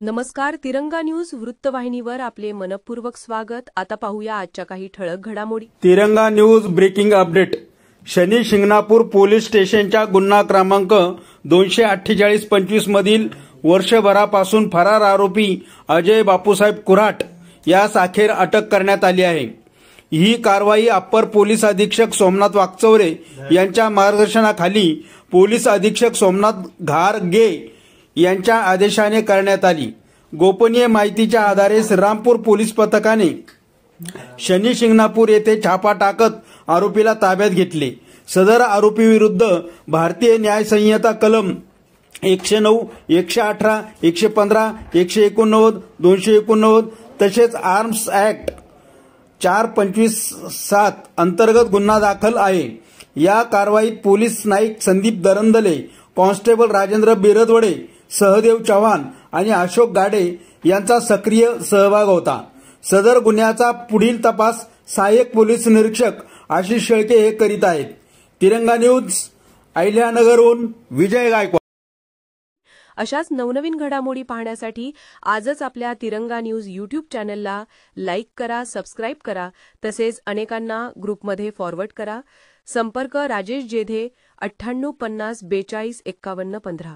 नमस्कार. तिरंगा न्यूज वृत्तवाहिनीवर आपले मनपूर्वक स्वागत. आता पाहूया आजच्या काही ठळक घडामोडी. Tiranga news breaking update. Shani Shingnapur police स्टेशनच्या गुन्हा क्रमांक 248-25 मधील वर्षभरापासून फरार आरोपी अजय बापूसाहेब कुऱ्हाट यास अखेर अटक करण्यात आली आहे. ही कारवाई अप्पर पोलीस अधीक्षक सोमनाथ वाकचौरे यांच्या मार्गदर्शनाखाली पोलीस अधीक्षक सोमनाथ घारगे यांच्या आदेशाने करण्यात आली. गोपनीय माहितीच्या आधारे श्रीरामपूर पोलीस पथकाने शनी शिंगणापूर येथे छापा टाकत आरोपीला ताब्यात घेतले. सदर आरोपी विरुद्ध भारतीय न्याय संहिता कलम 109, 118, 115, 189, 289 तसेच आर्म्स ऍक्ट 425-7 अंतर्गत गुन्हा दाखल आहे. या कारवाईत पोलीस नाईक संदीप दरंदले, कॉन्स्टेबल राजेंद्र बिरदवडे, सहदेव चव्हाण आणि अशोक गाडे यांचा सक्रिय सहभाग होता. सदर गुन्ह्याचा पुढील तपास सहाय्यक पोलीस निरीक्षक आशिष शेळके हे करीत आहेत. तिरंगा न्यूज अहिल्यानगरहून विजय गायकवाड. अशाच नवनवीन घडामोडी पाहण्यासाठी आजच आपल्या तिरंगा न्यूज यूट्यूब चॅनलला लाईक करा, सबस्क्राईब करा, तसेच अनेकांना ग्रुपमध्ये फॉरवर्ड करा. संपर्क राजेश जेधे 98 50 42 51 15.